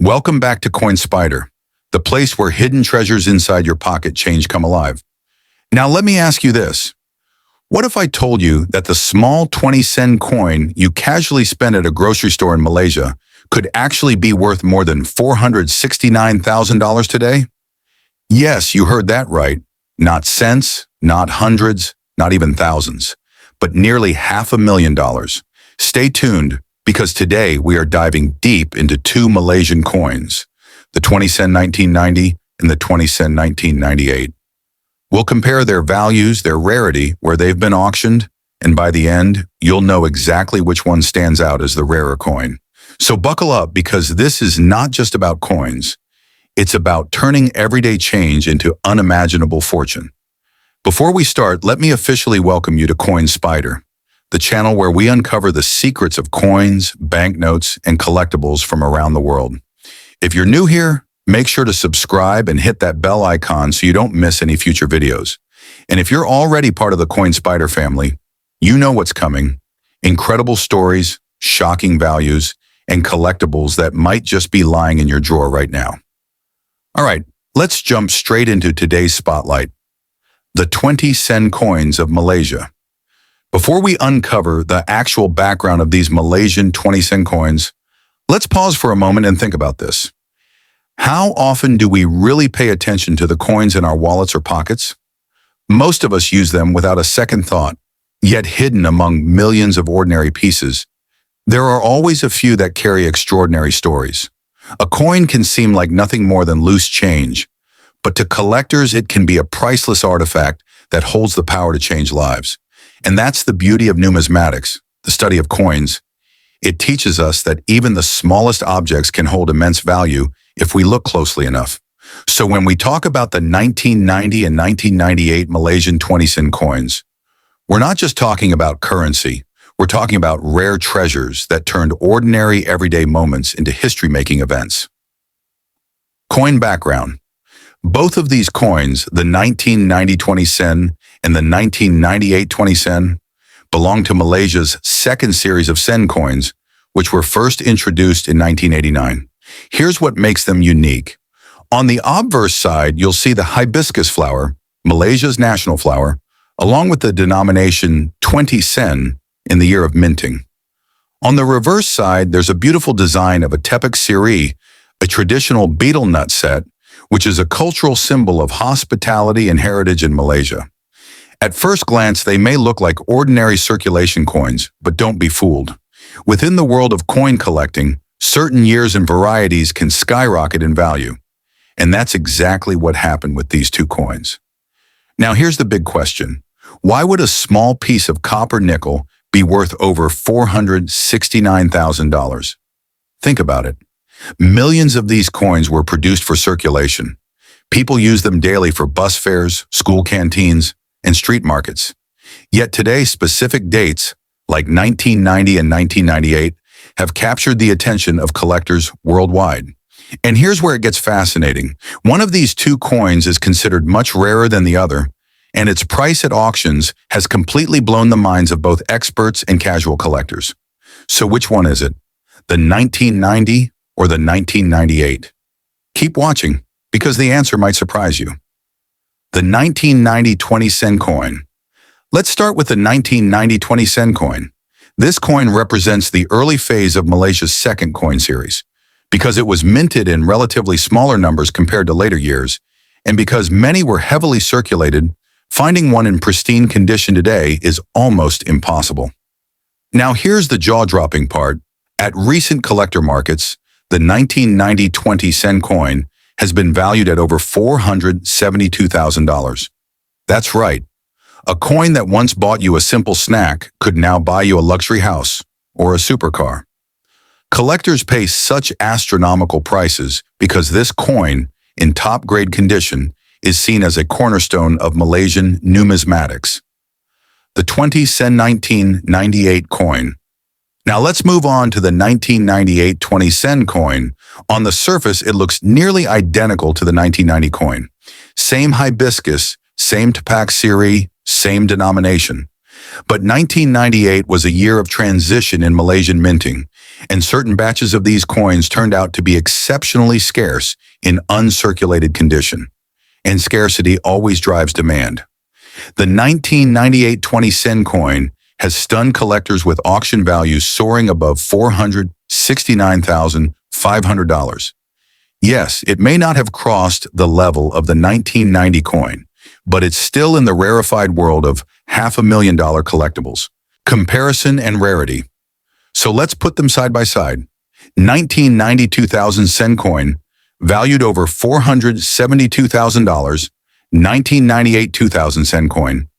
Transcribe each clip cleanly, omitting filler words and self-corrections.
Welcome back to Spyder, the place where hidden treasures inside your pocket change come alive. Now let me ask you this. What if I told you that the small 20-cent coin you casually spend at a grocery store in Malaysia could actually be worth more than $469,000 today? Yes, you heard that right. Not cents, not hundreds, not even thousands, but nearly $500,000. Stay tuned, because today we are diving deep into two Malaysian coins, the 20-cent 1990 and the 20-cent 1998. We'll compare their values, their rarity, where they've been auctioned, and by the end, you'll know exactly which one stands out as the rarer coin. So buckle up, because this is not just about coins. It's about turning everyday change into unimaginable fortune. Before we start, let me officially welcome you to Spyder, the channel where we uncover the secrets of coins, banknotes, and collectibles from around the world. If you're new here, make sure to subscribe and hit that bell icon so you don't miss any future videos. And if you're already part of the Spyder family, you know what's coming. Incredible stories, shocking values, and collectibles that might just be lying in your drawer right now. All right, let's jump straight into today's spotlight. The 20-cent coins of Malaysia. Before we uncover the actual background of these Malaysian 20-cent coins, let's pause for a moment and think about this. How often do we really pay attention to the coins in our wallets or pockets? Most of us use them without a second thought, yet hidden among millions of ordinary pieces, there are always a few that carry extraordinary stories. A coin can seem like nothing more than loose change, but to collectors it can be a priceless artifact that holds the power to change lives. And that's the beauty of numismatics, the study of coins. It teaches us that even the smallest objects can hold immense value if we look closely enough. So when we talk about the 1990 and 1998 Malaysian 20-cent coins, we're not just talking about currency. We're talking about rare treasures that turned ordinary everyday moments into history-making events. Coin background. Both of these coins, the 1990 20-cent and the 1998 20-cent, belong to Malaysia's second series of cent coins, which were first introduced in 1989. Here's what makes them unique. On the obverse side, you'll see the hibiscus flower, Malaysia's national flower, along with the denomination 20 cent in the year of minting. On the reverse side, there's a beautiful design of a tepak sirih, a traditional betel nut set, which is a cultural symbol of hospitality and heritage in Malaysia. At first glance, they may look like ordinary circulation coins, but don't be fooled. Within the world of coin collecting, certain years and varieties can skyrocket in value. And that's exactly what happened with these two coins. Now here's the big question. Why would a small piece of copper nickel be worth over $469,000? Think about it. Millions of these coins were produced for circulation. People use them daily for bus fares, school canteens, and street markets. Yet today, specific dates, like 1990 and 1998, have captured the attention of collectors worldwide. And here's where it gets fascinating. One of these two coins is considered much rarer than the other, and its price at auctions has completely blown the minds of both experts and casual collectors. So which one is it? The 1990 or the 1998? Keep watching, because the answer might surprise you. The 1990 20-cent coin. Let's start with the 1990 20-cent coin. This coin represents the early phase of Malaysia's second coin series, because it was minted in relatively smaller numbers compared to later years, and because many were heavily circulated, finding one in pristine condition today is almost impossible. Now here's the jaw-dropping part. At recent collector markets, the 1990 20-cent coin has been valued at over $472,000. That's right. A coin that once bought you a simple snack could now buy you a luxury house or a supercar. Collectors pay such astronomical prices because this coin, in top-grade condition, is seen as a cornerstone of Malaysian numismatics. The 20-cent 1998 coin. Now let's move on to the 1998 20-cent coin. On the surface, it looks nearly identical to the 1990 coin. Same hibiscus, same tepak sirih, same denomination. But 1998 was a year of transition in Malaysian minting, and certain batches of these coins turned out to be exceptionally scarce in uncirculated condition. And scarcity always drives demand. The 1998 20-cent coin has stunned collectors with auction values soaring above $469,500. Yes, it may not have crossed the level of the 1990 coin, but it's still in the rarefied world of $500,000 collectibles. Comparison and rarity. So let's put them side by side. 1990 2000-cent coin, valued over $472,000. 1998 2000-cent coin,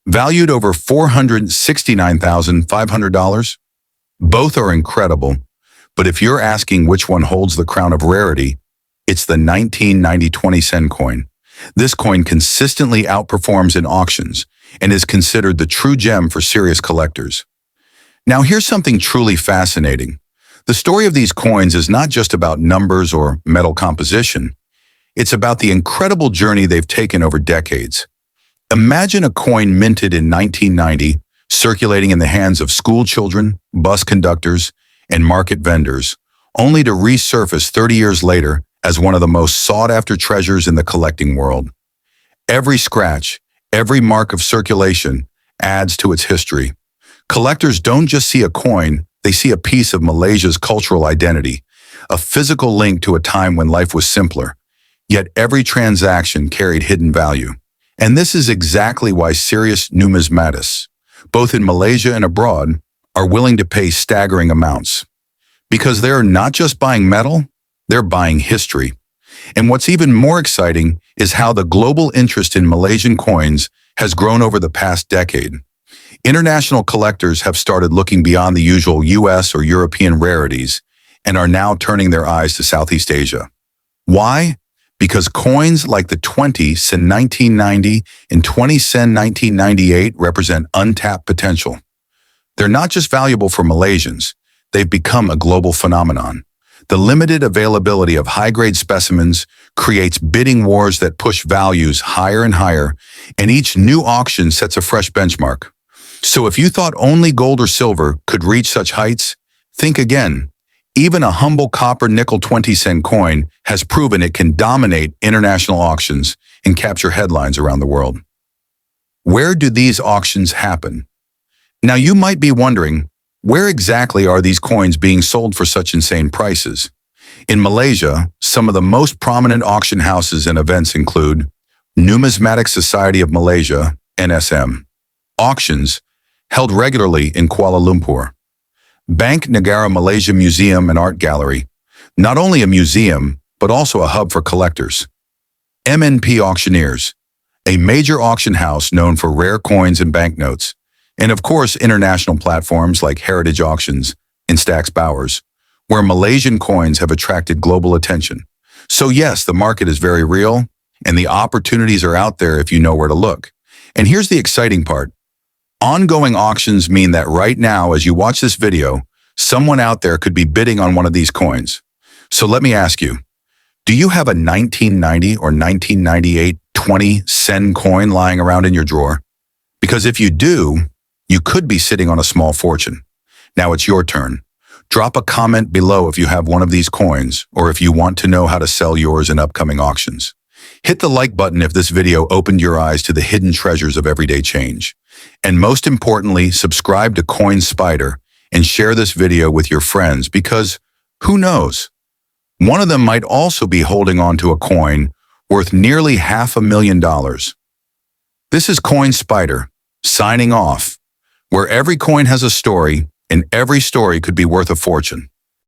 valued over $469,500. Both are incredible, but if you're asking which one holds the crown of rarity, it's the 1990 20-cent coin. This coin consistently outperforms in auctions and is considered the true gem for serious collectors. Now here's something truly fascinating. The story of these coins is not just about numbers or metal composition. It's about the incredible journey they've taken over decades. Imagine a coin minted in 1990, circulating in the hands of school children, bus conductors, and market vendors, only to resurface 30 years later as one of the most sought-after treasures in the collecting world. Every scratch, every mark of circulation adds to its history. Collectors don't just see a coin, they see a piece of Malaysia's cultural identity, a physical link to a time when life was simpler. Yet every transaction carried hidden value. And this is exactly why serious numismatists, both in Malaysia and abroad, are willing to pay staggering amounts. Because they're not just buying metal, they're buying history. And what's even more exciting is how the global interest in Malaysian coins has grown over the past decade. International collectors have started looking beyond the usual US or European rarities and are now turning their eyes to Southeast Asia. Why? Because coins like the 20-cent 1990 and 20-cent 1998 represent untapped potential. They're not just valuable for Malaysians, they've become a global phenomenon. The limited availability of high-grade specimens creates bidding wars that push values higher and higher, and each new auction sets a fresh benchmark. So if you thought only gold or silver could reach such heights, think again. Even a humble copper-nickel 20-cent coin has proven it can dominate international auctions and capture headlines around the world. Where do these auctions happen? Now you might be wondering, where exactly are these coins being sold for such insane prices? In Malaysia, some of the most prominent auction houses and events include Numismatic Society of Malaysia, NSM, auctions held regularly in Kuala Lumpur, Bank Negara Malaysia Museum and Art Gallery, not only a museum, but also a hub for collectors. MNP Auctioneers, a major auction house known for rare coins and banknotes, and of course international platforms like Heritage Auctions and Stax Bowers, where Malaysian coins have attracted global attention. So yes, the market is very real, and the opportunities are out there if you know where to look. And here's the exciting part. Ongoing auctions mean that right now, as you watch this video, someone out there could be bidding on one of these coins. So let me ask you, do you have a 1990 or 1998 20-cent coin lying around in your drawer? Because if you do, you could be sitting on a small fortune. Now it's your turn. Drop a comment below if you have one of these coins or if you want to know how to sell yours in upcoming auctions. Hit the like button if this video opened your eyes to the hidden treasures of everyday change. And most importantly, subscribe to Coin Spyder and share this video with your friends because, who knows, one of them might also be holding on to a coin worth nearly $500,000. This is Coin Spyder, signing off, where every coin has a story and every story could be worth a fortune.